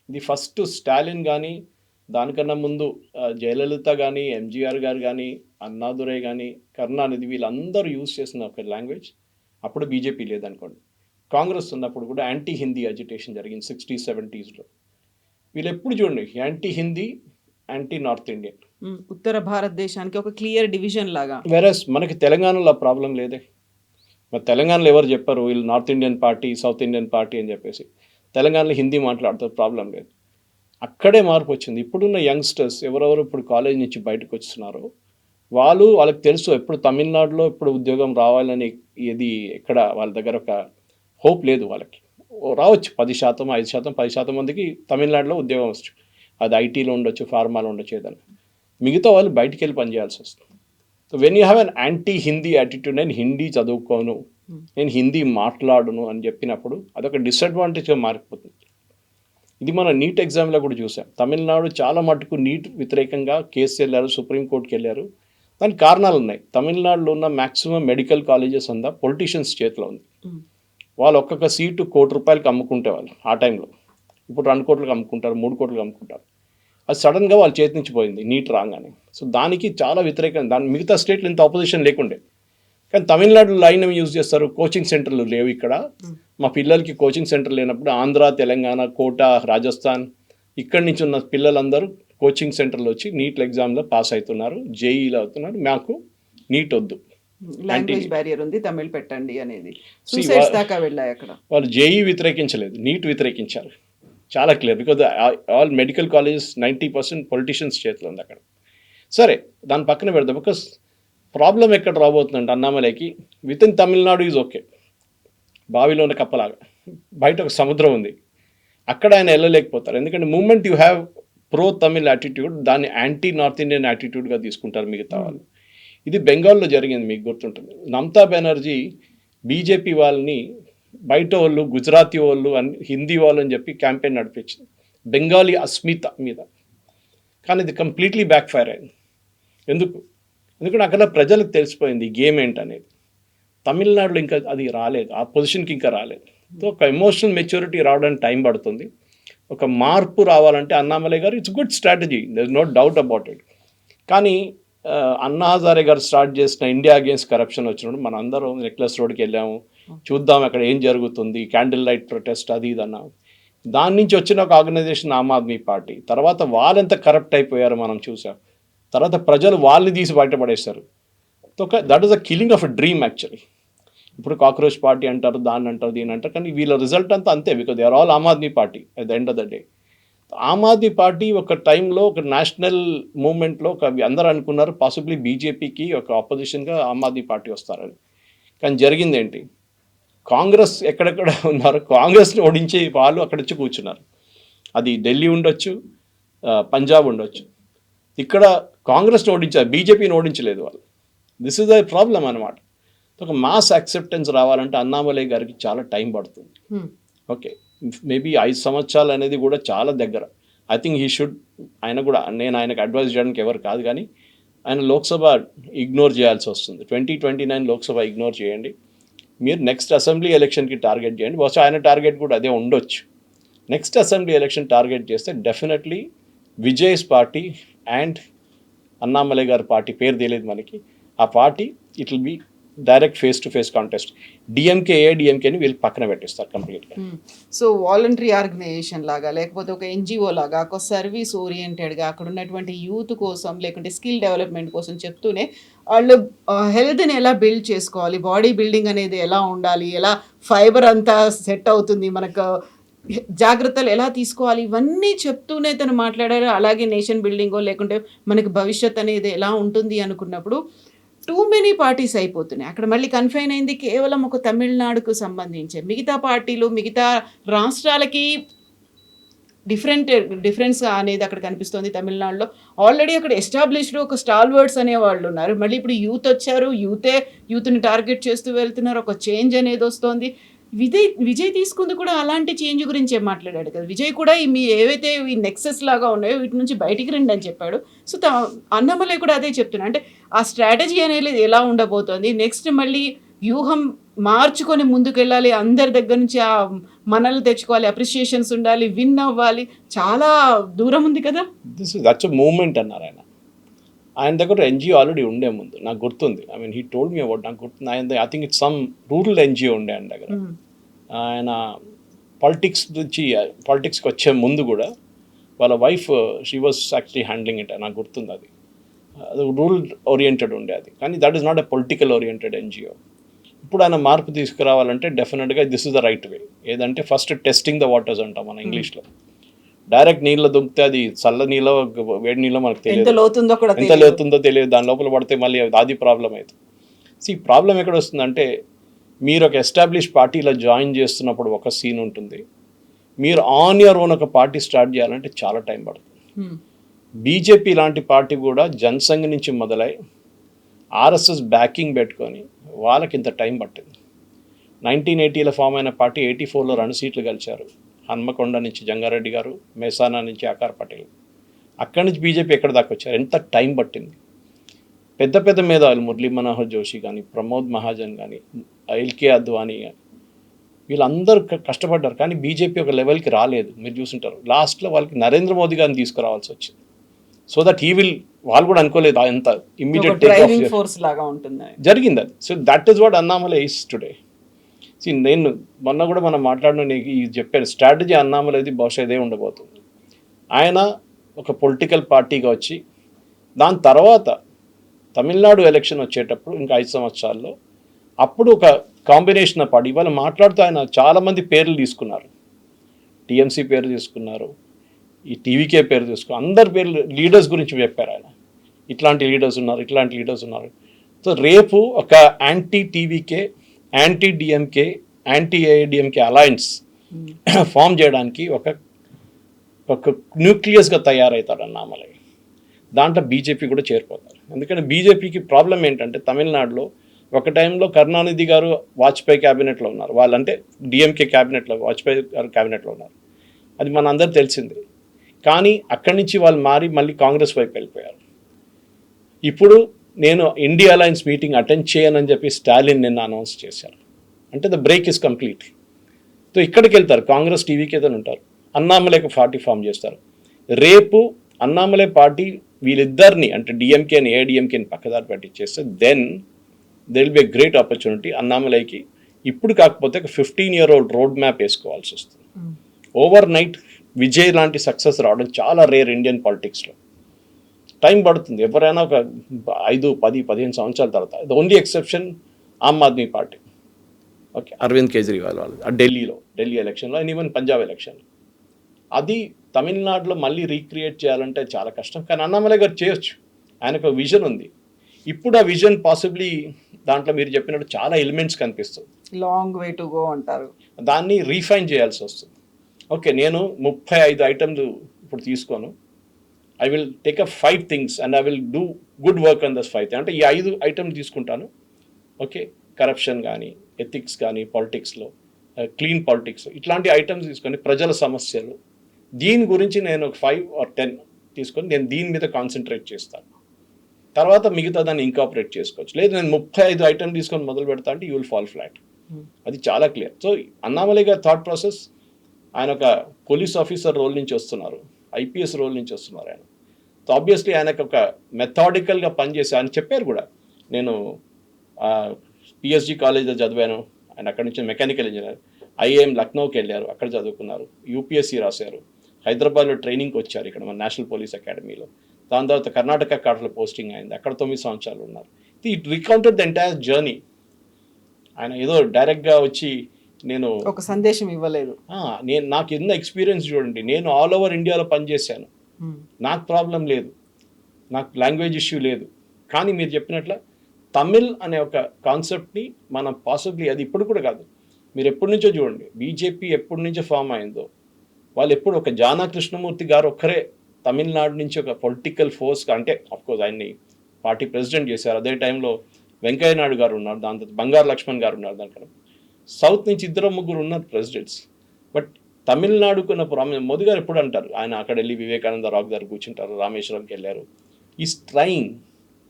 ఇది ఫస్ట్ స్టాలిన్ కానీ, దానికన్నా ముందు జయలలిత కానీ, ఎంజీఆర్ గారు కానీ, అన్నాదురై కానీ, కరుణానిధి వీళ్ళందరూ యూజ్ చేసిన ఒక లాంగ్వేజ్. అప్పుడు బీజేపీ లేదనుకోండి. కాంగ్రెస్ ఉన్నప్పుడు కూడా యాంటీ హిందీ అజిటేషన్ జరిగింది 60s, 70s. వీళ్ళు ఎప్పుడు చూడండి anti Hindi, anti north Indian, ఉత్తర భారతదేశానికి ఒక క్లియర్ డివిజన్ లాగా. వెరస్ మనకి తెలంగాణలో ప్రాబ్లం లేదే. మరి తెలంగాణలో ఎవరు చెప్పారు వీళ్ళు north Indian party, south Indian party అని చెప్పేసి? తెలంగాణలో హిందీ మాట్లాడతారు, ప్రాబ్లం లేదు. అక్కడే మార్పు వచ్చింది. ఇప్పుడున్న యంగ్స్టర్స్ ఎవరెవరు ఇప్పుడు కాలేజ్ నుంచి బయటకు వస్తున్నారో వాళ్ళకి తెలుసు ఎప్పుడు తమిళనాడులో ఇప్పుడు ఉద్యోగం రావాలని ఇది ఎక్కడ వాళ్ళ దగ్గర ఒక హోప్ లేదు. వాళ్ళకి రావచ్చు 10%, 5%, 10% మందికి తమిళనాడులో ఉద్యోగం వచ్చు. అది ఐటీలో ఉండొచ్చు, ఫార్మాలో ఉండొచ్చు, ఏదైనా. మిగతా వాళ్ళు బయటికి వెళ్ళి పనిచేయాల్సి వస్తుంది. So when you have an anti Hindi attitude, నేను హిందీ చదువుకోను, నేను హిందీ మాట్లాడను అని చెప్పినప్పుడు అదొక డిసడ్వాంటేజ్గా మారిపోతుంది. ఇది మన నీట్ ఎగ్జామ్లో కూడా చూసాం. తమిళనాడు చాలా మటుకు నీట్ వ్యతిరేకంగా కేసు వెళ్ళారు, సుప్రీంకోర్టుకి వెళ్ళారు. దానికి కారణాలు ఉన్నాయి. తమిళనాడులో ఉన్న మ్యాక్సిమం మెడికల్ కాలేజెస్ అంతా పొలిటీషియన్స్ చేతిలో ఉంది. వాళ్ళు ఒక్కొక్క సీటు ₹1,00,00,000 అమ్ముకుంటేవాళ్ళు ఆ టైంలో. ఇప్పుడు 2 కోట్లకు అమ్ముకుంటారు, 3 కోట్లకు అమ్ముకుంటారు. అది సడన్గా వాళ్ళ చేతి నుంచి పోయింది నీట్ రాగానే. సో దానికి చాలా వ్యతిరేకంగా, దాని మిగతా స్టేట్లు ఇంత ఆపోజిషన్ లేకుండే. కానీ తమిళనాడు లైన్ ఏమి యూజ్ చేస్తారు, కోచింగ్ సెంటర్లు లేవు ఇక్కడ. మా పిల్లలకి కోచింగ్ సెంటర్ లేనప్పుడు ఆంధ్ర, తెలంగాణ, కోటా, రాజస్థాన్ ఇక్కడి నుంచి ఉన్న పిల్లలందరూ కోచింగ్ సెంటర్లో వచ్చి నీట్ ఎగ్జామ్లో పాస్ అవుతున్నారు, జేఈలో అవుతున్నారు. మాకు నీట్ వద్దు, లాంగ్వేజ్ బ్యారియర్ ఉంది, తమిళ్ పెట్టండి అనేది సూసైడ్స్ దాకా వెళ్ళాయి అక్కడ. వాళ్ళు జేఈ వ్యతిరేకించలేదు, నీట్ వ్యతిరేకించారు. చాలా clear, because all medical colleges 90% politicians చేతిలో ఉంది అక్కడ. సరే దాని పక్కన పెడదాం. బికాస్ ప్రాబ్లం ఎక్కడ రాబోతుందంటే అన్నామలైకి with in Tamil Nadu is okay, బావిలో ఉన్న కప్పలాగా. బయట ఒక సముద్రం ఉంది, అక్కడ ఆయన వెళ్ళలేకపోతారు. ఎందుకంటే moment you have pro Tamil attitude, దాన్ని యాంటీ నార్త్ ఇండియన్ యాటిట్యూడ్గా తీసుకుంటారు మిగతా వాళ్ళు. ఇది బెంగాల్లో జరిగింది, మీకు గుర్తుంటుంది. మమతా బెనర్జీ బీజేపీ వాళ్ళని బయట వాళ్ళు, గుజరాతీ వాళ్ళు, హిందీ వాళ్ళు అని చెప్పి క్యాంపెయిన్ నడిపించింది బెంగాలీ అస్మిత మీద. కానీ ఇది కంప్లీట్లీ బ్యాక్ ఫైర్ అయింది. ఎందుకంటే అక్కడ ప్రజలకు తెలిసిపోయింది ఈ గేమ్ ఏంటనేది. తమిళనాడులో ఇంకా అది రాలేదు, ఆ పొజిషన్కి ఇంకా రాలేదు. సో ఒక ఎమోషనల్ మెచ్యూరిటీ రావడానికి టైం పడుతుంది. ఒక మార్పు రావాలంటే Annamalai garu it's good strategy, there is no doubt about it. కానీ అన్నా హజారే గారు స్టార్ట్ చేసిన ఇండియా అగేన్స్ట్ కరప్షన్ వచ్చినప్పుడు మన అందరం నెక్లెస్ రోడ్కి వెళ్ళాము, చూద్దాం అక్కడ ఏం జరుగుతుంది, క్యాండిల్ లైట్ ప్రొటెస్ట్ అది ఇది అన్నాము. దాని నుంచి వచ్చిన ఒక ఆర్గనైజేషన్ ఆమ్ ఆద్మీ పార్టీ. తర్వాత వాళ్ళెంత కరప్ట్ అయిపోయారో మనం చూసాం. తర్వాత ప్రజలు వాళ్ళని తీసి బయటపడేస్తారు. That is a killing of a dream actually. ఇప్పుడు కాక్రోచ్ పార్టీ అంటారు, దాన్ని అంటారు, దీని అంటారు, కానీ వీళ్ళ రిజల్ట్ అంతా అంతే, because they are all Aam Aadmi party at the end of the day. Aam Aadmi party ఒక టైంలో ఒక నేషనల్ మూవ్మెంట్లో అందరూ అనుకున్నారు పాసిబ్లీ బీజేపీకి ఒక ఆపోజిషన్గా ఆమ్ ఆద్మీ పార్టీ వస్తారని. కానీ జరిగింది ఏంటి? కాంగ్రెస్ ఎక్కడెక్కడ ఉన్నారు, కాంగ్రెస్ని ఓడించి వాళ్ళు అక్కడ వచ్చి కూర్చున్నారు. అది ఢిల్లీ ఉండొచ్చు, పంజాబ్ ఉండొచ్చు. ఇక్కడ కాంగ్రెస్ని ఓడించారు, బీజేపీని ఓడించలేదు వాళ్ళు. దిస్ ఇస్ ద ప్రాబ్లం అనమాట. ఒక మాస్ యాక్సెప్టెన్స్ రావాలంటే అన్నామలై గారికి చాలా టైం పడుతుంది. ఓకే, మేబీ 5 సంవత్సరాలు అనేది కూడా చాలా దగ్గర. ఐ థింక్ హీ షుడ్, ఆయన కూడా, నేను ఆయనకు అడ్వైజ్ చేయడానికి ఎవరు కాదు, కానీ ఆయన లోక్సభ ఇగ్నోర్ చేయాల్సి వస్తుంది. 2029 లోక్సభ ఇగ్నోర్ చేయండి. మీరు నెక్స్ట్ అసెంబ్లీ ఎలక్షన్కి టార్గెట్ చేయండి. బహుశా ఆయన టార్గెట్ కూడా అదే ఉండొచ్చు. నెక్స్ట్ అసెంబ్లీ ఎలక్షన్ టార్గెట్ చేస్తే definitely Vijay's party and Annamalai గారి పార్టీ, పేరు తెలియదు మనకి, ఆ party it will be direct face to face contest. డిఎంకేని వీళ్ళు పక్కన పెట్టిస్తారు కంప్లీట్గా. సో వాలంటరీ ఆర్గనైజేషన్ లాగా, లేకపోతే ఒక ఎన్జిఓ లాగా, ఒక సర్వీస్ ఓరియంటెడ్గా అక్కడ ఉన్నటువంటి యూత్ కోసం, లేకుంటే స్కిల్ డెవలప్మెంట్ కోసం చెప్తూనే వాళ్ళు హెల్త్ని ఎలా బిల్డ్ చేసుకోవాలి, బాడీ బిల్డింగ్ అనేది ఎలా ఉండాలి, ఎలా ఫైబర్ అంతా సెట్ అవుతుంది, మనకు జాగ్రత్తలు ఎలా తీసుకోవాలి, ఇవన్నీ చెప్తూనే తను మాట్లాడారు. అలాగే నేషన్ బిల్డింగో లేకుంటే మనకి భవిష్యత్ అనేది ఎలా ఉంటుంది అనుకున్నప్పుడు టూ మెనీ పార్టీస్ అయిపోతున్నాయి. అక్కడ మళ్ళీ కన్ఫైన్ అయింది కేవలం ఒక తమిళనాడుకు సంబంధించి. మిగతా పార్టీలు, మిగతా రాష్ట్రాలకి డిఫరెన్స్ అనేది అక్కడ కనిపిస్తుంది. తమిళనాడులో ఆల్రెడీ అక్కడ ఎస్టాబ్లిష్డ్ ఒక స్టాల్వర్డ్స్ అనే వాళ్ళు ఉన్నారు. మళ్ళీ ఇప్పుడు యూత్ వచ్చారు, యూత్ని టార్గెట్ చేస్తూ వెళ్తున్నారు. ఒక చేంజ్ అనేది వస్తుంది. విజయ్ తీసుకుంది కూడా అలాంటి చేంజ్ గురించే మాట్లాడాడు కదా. విజయ్ కూడా మీ ఏవైతే ఈ నెక్సెస్ లాగా ఉన్నాయో వీటి నుంచి బయటికి రండి అని చెప్పాడు. సో అన్నమలై కూడా అదే చెప్తున్నా, అంటే ఆ స్ట్రాటజీ అనేది ఎలా ఉండబోతోంది, నెక్స్ట్ మళ్ళీ వ్యూహం మార్చుకొని ముందుకెళ్ళాలి, అందరి దగ్గర నుంచి ఆ మనల్ని తెచ్చుకోవాలి, అప్రిషియేషన్స్ ఉండాలి, విన్ అవ్వాలి, చాలా దూరం ఉంది కదా. దట్స్ ఎ మూవ్మెంట్ అన్నారు ఆయన దగ్గర ఎన్జిఓ ఆల్రెడీ ఉండే ముందు నాకు గుర్తుంది. I mean he told me about, నాకు గుర్తుంది. ఆయన I think it's some rural NGO ఉండే ఆయన దగ్గర. ఆయన పాలిటిక్స్కి వచ్చే ముందు కూడా వాళ్ళ wife she was actually handling it, నాకు గుర్తుంది. అది రూరల్ ఓరియంటెడ్ ఉండే అది, కానీ that is not a political oriented NGO. ఇప్పుడు ఆయన మార్పు తీసుకురావాలంటే డెఫినెట్గా this is the right way. ఏదంటే ఫస్ట్ టెస్టింగ్ ద వాటర్స్ అంటాం మన ఇంగ్లీష్లో. డైరెక్ట్ నీళ్ళు దుంకితే అది చల్ల నీళ్ళో వేడి నీళ్ళో మనకు తెలియదు, ఎంత లోతుందో తెలియదు. దాని లోపల పడితే మళ్ళీ అది ప్రాబ్లం అవుతుంది. ఈ ప్రాబ్లం ఎక్కడ వస్తుందంటే, మీరు ఒక ఎస్టాబ్లిష్ పార్టీలో జాయిన్ చేస్తున్నప్పుడు ఒక సీన్ ఉంటుంది, మీరు ఆన్ యువర్ ఓన్ ఒక పార్టీ స్టార్ట్ చేయాలంటే చాలా టైం పడుతుంది. బీజేపీ లాంటి పార్టీ కూడా జనసంఘ్ నుంచి మొదలై ఆర్ఎస్ఎస్ బ్యాకింగ్ పెట్టుకొని వాళ్ళకి ఇంత టైం పట్టింది. 1980లో ఫామ్ అయిన పార్టీ 84లో 2 సీట్లు గెలిచారు. హన్మకొండ నుంచి జంగారెడ్డి గారు, మేసానా నుంచి ఆకార్ పటేల్. అక్కడి నుంచి బీజేపీ ఎక్కడ దాకా వచ్చారు, ఎంత టైం పట్టింది. పెద్ద పెద్ద మేధావులు మురళీ మనోహర్ జోషి కానీ, ప్రమోద్ మహాజన్ కానీ, ఎల్కే అద్వానీ కానీ, వీళ్ళందరూ కష్టపడ్డారు. కానీ బీజేపీ ఒక లెవెల్కి రాలేదు. మీరు చూసుంటారు లాస్ట్లో వాళ్ళకి నరేంద్ర మోదీ గారిని తీసుకురావాల్సి వచ్చింది. సో దట్ హీ విల్, వాళ్ళు కూడా అనుకోలేదు ఎంత ఇమ్మీడియట్ ఫోర్స్ లాగా ఉంటుంది జరిగింది అది. So that is what Annamalai is today. నేను మొన్న కూడా మనం మాట్లాడిన చెప్పాను స్ట్రాటజీ అన్నామలైది బహుశా ఇదే ఉండబోతుంది. ఆయన ఒక పొలిటికల్ పార్టీగా వచ్చి దాని తర్వాత తమిళనాడు ఎలక్షన్ వచ్చేటప్పుడు ఇంకా 5 సంవత్సరాల్లో అప్పుడు ఒక కాంబినేషన్ ఆఫ్ పార్టీ. ఇవాళ మాట్లాడుతూ ఆయన చాలామంది పేర్లు తీసుకున్నారు, టీఎంసీ పేరు తీసుకున్నారు, ఈ టీవీకే పేరు తీసుకున్నారు, అందరి పేర్లు లీడర్స్ గురించి చెప్పారు ఆయన. ఇట్లాంటి లీడర్స్ ఉన్నారు. సో రేపు ఒక anti TVK, anti DMK, anti AIADMK alliance form చేయడానికి ఒక న్యూక్లియస్గా తయారవుతాడు అన్నామలై. దాంట్లో బీజేపీ కూడా చేరిపోతారు. ఎందుకంటే బీజేపీకి ప్రాబ్లం ఏంటంటే, తమిళనాడులో ఒక టైంలో కరుణానిధి గారు వాజ్పేయి క్యాబినెట్లో ఉన్నారు, వాళ్ళంటే డిఎంకే క్యాబినెట్లో, వాజ్పేయి గారు క్యాబినెట్లో ఉన్నారు, అది మన అందరూ తెలిసిందే. కానీ అక్కడి నుంచి వాళ్ళు మారి మళ్ళీ కాంగ్రెస్ వైపు వెళ్ళిపోయారు. ఇప్పుడు నేను ఇండియా అలయన్స్ మీటింగ్ అటెండ్ చేయనని చెప్పి స్టాలిన్ నిన్న అనౌన్స్ చేశారు. అంటే the break is complete. So ఇక్కడికి వెళ్తారు, కాంగ్రెస్ టీవీకి ఏదైనా ఉంటారు, అన్నామలైకి పార్టీ ఫామ్ చేస్తారు. రేపు అన్నామలై పార్టీ వీళ్ళిద్దరిని, అంటే డిఎంకేని ఏఐడిఎంకేని పక్కదారి పట్టించేస్తే then there will be a great opportunity అన్నామలైకి. ఇప్పుడు కాకపోతే ఒక 15-year-old రోడ్ మ్యాప్ వేసుకోవాల్సి వస్తుంది. ఓవర్ నైట్ విజయ్ లాంటి సక్సెస్ రావడం చాలా రేర్ ఇండియన్ పాలిటిక్స్లో. టైం పడుతుంది. ఎవరైనా ఒక 5, 10, 15 సంవత్సరాల తర్వాత. The only exception Aam Aadmi party, okay, Arvind Kejriwal వాళ్ళు ఢిల్లీ ఎలక్షన్లో అండ్ ఈవెన్ పంజాబ్ ఎలక్షన్లో. అది తమిళనాడులో మళ్ళీ రీక్రియేట్ చేయాలంటే చాలా కష్టం. కానీ అన్నామలై గారు చేయొచ్చు, ఆయనకు విజన్ ఉంది. ఇప్పుడు ఆ విజన్ పాసిబ్లీ దాంట్లో మీరు చెప్పినట్టు చాలా ఎలిమెంట్స్ కనిపిస్తుంది. లాంగ్ వే టు గో అంటారు. దాన్ని రీఫైన్ చేయాల్సి వస్తుంది. ఓకే, నేను 35 ఐటమ్లు ఇప్పుడు తీసుకోను. I will take up 5 things and I will do good work on దస్ 5. అంటే ఈ 5 ఐటమ్లు తీసుకుంటాను. ఓకే, కరప్షన్ కానీ, ఎథిక్స్ కానీ, పాలిటిక్స్లో క్లీన్ పాలిటిక్స్, ఇట్లాంటి ఐటమ్స్ తీసుకొని ప్రజల సమస్యలు, దీని గురించి నేను 5 or 10 తీసుకొని నేను దీని మీద కాన్సన్ట్రేట్ చేస్తాను. తర్వాత మిగతా దాన్ని ఇంకాపరేట్ చేసుకోవచ్చు. లేదు నేను 35 ఐటమ్ తీసుకొని మొదలు పెడతా అంటే యూ విల్ ఫాల్ ఫ్లాట్. అది చాలా క్లియర్. సో అన్నామలై గారి థాట్ ప్రాసెస్, ఆయన ఒక పోలీస్ ఆఫీసర్ రోల్ నుంచి వస్తున్నారు, ఐపీఎస్ రోల్ నుంచి వస్తున్నారు ఆయన. సో ఆబ్వియస్లీ ఆయనకు ఒక మెథాడికల్గా పనిచేసి ఆయన చెప్పారు కూడా, నేను పిఎస్జి కాలేజ్లో చదివాను, ఆయన అక్కడి నుంచి మెకానికల్ ఇంజనీర్, ఐఏఎం లక్నోకి వెళ్ళారు, అక్కడ చదువుకున్నారు, యూపీఎస్సీ రాశారు, హైదరాబాద్లో ట్రైనింగ్కి వచ్చారు ఇక్కడ మన నేషనల్ పోలీస్ అకాడమీలో. దాని తర్వాత కర్ణాటక కాడలో పోస్టింగ్ అయింది, అక్కడ 9 సంవత్సరాలు ఉన్నారు. It recounted the entire journey. ఆయన ఏదో డైరెక్ట్గా వచ్చి నేను ఒక సందేశం ఇవ్వలేదు. నాకు ఎన్న ఎక్స్పీరియన్స్ చూడండి, నేను ఆల్ ఓవర్ ఇండియాలో పనిచేశాను, నాకు ప్రాబ్లం లేదు, నాకు లాంగ్వేజ్ ఇష్యూ లేదు. కానీ మీరు చెప్పినట్ల తమిళ్ అనే ఒక కాన్సెప్ట్ని మనం పాసిబ్లీ, అది ఇప్పుడు కూడా కాదు, మీరు ఎప్పటి నుంచో చూడండి, బీజేపీ ఎప్పటి నుంచో ఫామ్ అయిందో, వాళ్ళు ఎప్పుడు ఒక జానా కృష్ణమూర్తి గారు ఒక్కరే తమిళనాడు నుంచి ఒక పొలిటికల్ ఫోర్స్, అంటే అఫ్కోర్స్ ఆయన్ని పార్టీ ప్రెసిడెంట్ చేశారు, అదే టైంలో వెంకయ్య నాయుడు గారు ఉన్నారు, దాని తర్వాత బంగారు లక్ష్మణ్ గారు ఉన్నారు, దానికన్నా సౌత్ నుంచి 2-3 ఉన్నారు ప్రెసిడెంట్స్. బట్ తమిళనాడుకున్న ప్రాబ్లం, మోదీ గారు ఎప్పుడు అంటారు, ఆయన అక్కడ వెళ్ళి వివేకానంద రాక్ దగ్గర కూర్చుంటారు, రామేశ్వరంకి వెళ్ళారు, ఈ ట్రైన్,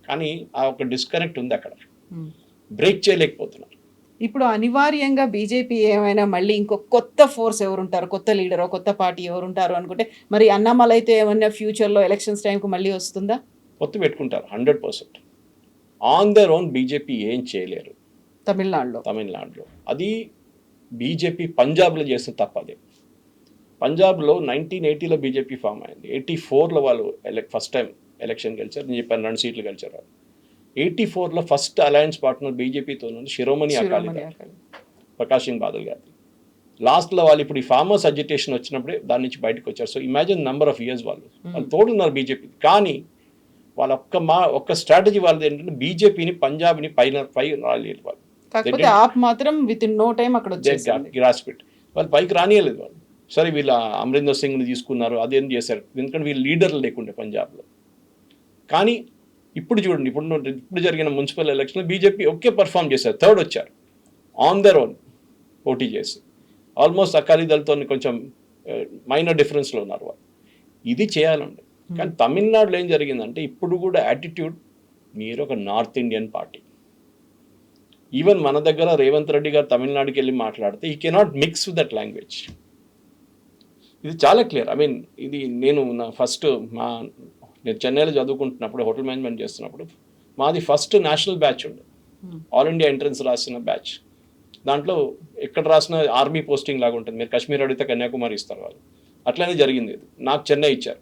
కానీ ఆ ఒక డిస్కనెక్ట్ ఉంది అక్కడ, బ్రేక్ చేయలేకపోతున్నారు. ఇప్పుడు అనివార్యంగా బీజేపీ ఏమైనా మళ్ళీ ఇంకో కొత్త ఫోర్స్ ఎవరుంటారు, కొత్త లీడరో కొత్త పార్టీ ఎవరుంటారు అనుకుంటే, మరి అన్నామలై అయితే ఏమన్నా ఫ్యూచర్లో ఎలక్షన్స్ టైంకు మళ్ళీ వస్తుందా? పొత్తు పెట్టుకుంటారు 100%. ఆన్ దర్ ఓన్ బీజేపీ ఏం చేయలేరు తమిళనాడులో. అది బీజేపీ పంజాబ్లో చేసిన తప్పదే. పంజాబ్లో 1980లో బీజేపీ ఫామ్ అయింది, 84లో వాళ్ళు ఫస్ట్ టైం ఎలక్షన్ గెలిచారు, నేను చెప్పాను 2 సీట్లు గెలిచారు వాళ్ళు. 84లో ఫస్ట్ అలయన్స్ పార్ట్నర్ బీజేపీతో ఉంది శిరోమణి అకాలీ దళ్, ప్రకాష్ సింగ్ బాదల్ గారి. లాస్ట్లో వాళ్ళు ఇప్పుడు ఈ ఫార్మర్స్ అజిటేషన్ వచ్చినప్పుడే దాని నుంచి బయటకు వచ్చారు. So imagine number of years వాళ్ళు తోడున్నారు బీజేపీ. కానీ వాళ్ళ ఒక్క స్ట్రాటజీ వాళ్ళది ఏంటంటే బీజేపీని పంజాబ్ని పైన రాలేదు వాళ్ళు. కాకపోతే ఆప్ మాత్రం విత్ ఇన్ నో టైం అక్కడ గ్రాస్పిట్ వాళ్ళు పైకి రానియలేదు వాళ్ళు. సరే వీళ్ళ అమరీందర్ సింగ్ని తీసుకున్నారు, అదేం చేశారు, ఎందుకంటే వీళ్ళు లీడర్లు లేకుండే పంజాబ్లో. కానీ ఇప్పుడు చూడండి, ఇప్పుడు జరిగిన మున్సిపల్ ఎలక్షన్లో బీజేపీ ఒకే పర్ఫామ్ చేశారు, 3rd వచ్చారు ఆన్ దర్ ఓన్ పోటీ చేసి. ఆల్మోస్ట్ అకాలీ దళతో కొంచెం మైనర్ డిఫరెన్స్లో ఉన్నారు వాళ్ళు. ఇది చేయాలండి. కానీ తమిళనాడులో ఏం జరిగిందంటే ఇప్పుడు కూడా యాటిట్యూడ్, మీరు ఒక నార్త్ ఇండియన్ పార్టీ. ఈవెన్ మన దగ్గర రేవంత్ రెడ్డి గారు తమిళనాడుకి వెళ్ళి మాట్లాడితే ఈ cannot mix with that language. ఇది చాలా క్లియర్. ఐ మీన్ ఇది నేను చెన్నైలో చదువుకుంటున్నప్పుడు, హోటల్ మేనేజ్మెంట్ చేస్తున్నప్పుడు, మాది ఫస్ట్ నేషనల్ బ్యాచ్ ఉండే, ఆల్ ఇండియా ఎంట్రన్స్ రాసిన బ్యాచ్. దాంట్లో ఎక్కడ రాసిన ఆర్మీ పోస్టింగ్ లాగా ఉంటుంది, మీరు కాశ్మీర్ అడిగితే కన్యాకుమారి ఇస్తారు వాళ్ళు, అట్లనే జరిగింది. ఇది నాకు చెన్నై ఇచ్చారు,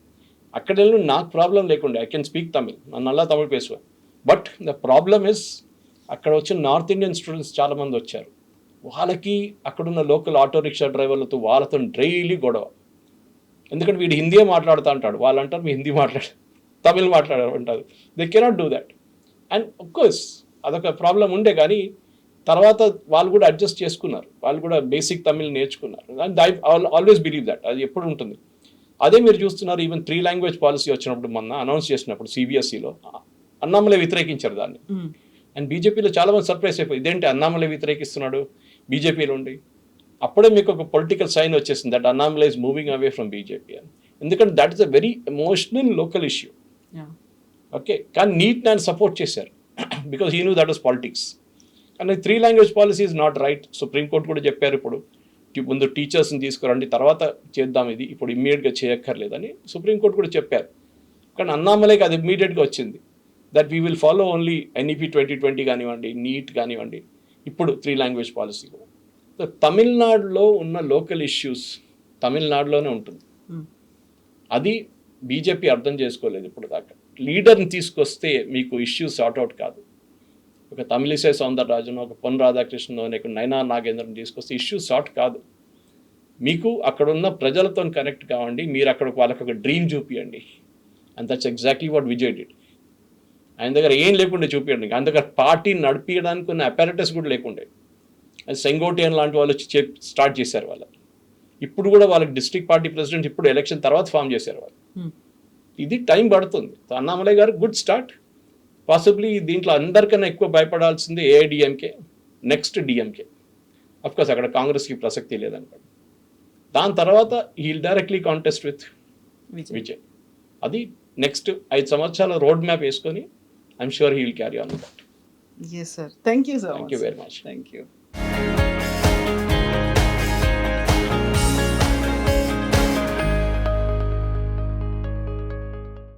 అక్కడ వెళ్ళి నాకు ప్రాబ్లం లేకుండా ఐ కెన్ స్పీక్ తమిళ్, నన్ను నల్లా తమిళ్ పేసువా. బట్ ద ప్రాబ్లమ్ ఇస్ అక్కడ వచ్చిన నార్త్ ఇండియన్ స్టూడెంట్స్ చాలామంది వచ్చారు, వాళ్ళకి అక్కడున్న లోకల్ ఆటో రిక్షా డ్రైవర్లతో వాళ్ళతో డైలీ గొడవ. ఎందుకంటే వీడు హిందీ మాట్లాడుతూ అంటాడు, వాళ్ళు అంటారు మీ హిందీ తమిళ్ మాట్లాడారు. They cannot do that. And of course అదొక ప్రాబ్లం ఉండే, కానీ తర్వాత వాళ్ళు కూడా అడ్జస్ట్ చేసుకున్నారు, వాళ్ళు కూడా బేసిక్ తమిళ్ నేర్చుకున్నారు. And I always believe that అది ఎప్పుడు ఉంటుంది. అదే మీరు చూస్తున్నారు, ఈవెన్ 3 లాంగ్వేజ్ పాలసీ వచ్చినప్పుడు మొన్న అనౌన్స్ చేసినప్పుడు సిబిఎస్ఈలో అన్నామలై వ్యతిరేకించారు దాన్ని. అండ్ బీజేపీలో చాలా మంది సర్ప్రైజ్ అయిపోయి, ఇదేంటి అన్నామలై వ్యతిరేకిస్తున్నాడు బీజేపీలో ఉండి. అప్పుడే మీకు ఒక పొలిటికల్ సైన్ వచ్చేసింది that Annamalai is moving away from BJP అని. ఎందుకంటే that is a very emotional local issue. Okay, కానీ నీట్ నేను సపోర్ట్ చేశారు because he knew that was politics. కానీ 3 language policy is not right. Supreme court కూడా చెప్పారు, ఇప్పుడు ముందు టీచర్స్ని తీసుకురండి తర్వాత చేద్దాం, ఇది ఇప్పుడు ఇమ్మీడియట్గా చేయక్కర్లేదని సుప్రీంకోర్టు కూడా చెప్పారు. కానీ అన్నామలైకి అది ఇమ్మీడియట్గా వచ్చింది, that we will follow only NEP 2020 కానివ్వండి, నీట్ కానివ్వండి, ఇప్పుడు 3 లాంగ్వేజ్ పాలసీ కూడా. సో తమిళనాడులో ఉన్న లోకల్ ఇష్యూస్ తమిళనాడులోనే ఉంటుంది. అది బీజేపీ అర్థం చేసుకోలేదు ఇప్పుడు దాకా. లీడర్ని తీసుకొస్తే మీకు ఇష్యూస్ సార్ట్అవుట్ కాదు. ఒక తమిళిసై సౌందరరాజును, ఒక పొన్ రాధాకృష్ణను, ఒక నైనా నాగేంద్రను తీసుకొస్తే ఇష్యూస్ సార్ట్ కాదు. మీకు అక్కడ ఉన్న ప్రజలతో కనెక్ట్ కావండి, మీరు అక్కడ వాళ్ళకి ఒక డ్రీమ్ చూపియండి. And that's exactly what Vijay did. ఆయన దగ్గర ఏం లేకుండే చూపించండి. ఆయన దగ్గర పార్టీని నడిపించడానికి ఉన్న అపారటస్ కూడా లేకుండే. అది సెంగోటియన్ లాంటి వాళ్ళు వచ్చి స్టార్ట్ చేశారు వాళ్ళు. ఇప్పుడు కూడా వాళ్ళకి డిస్ట్రిక్ట్ పార్టీ ప్రెసిడెంట్ ఇప్పుడు ఎలక్షన్ తర్వాత ఫామ్ చేశారు వాళ్ళు. ఇది టైం పడుతుంది. అన్నామలై గారు గుడ్ స్టార్ట్. పాసిబ్లీ దీంట్లో అందరికన్నా ఎక్కువ భయపడాల్సింది ఏఐడిఎంకే, నెక్స్ట్ డిఎంకే. అఫ్కోర్స్ అక్కడ కాంగ్రెస్కి ప్రసక్తి లేదనుకోండి. దాని తర్వాత he'll directly contest with Vijay. అది నెక్స్ట్ 5 సంవత్సరాల రోడ్ మ్యాప్ వేసుకొని I'm sure he will carry on with that. Yes, sir. Thank you so much. Thank you very much. Thank you.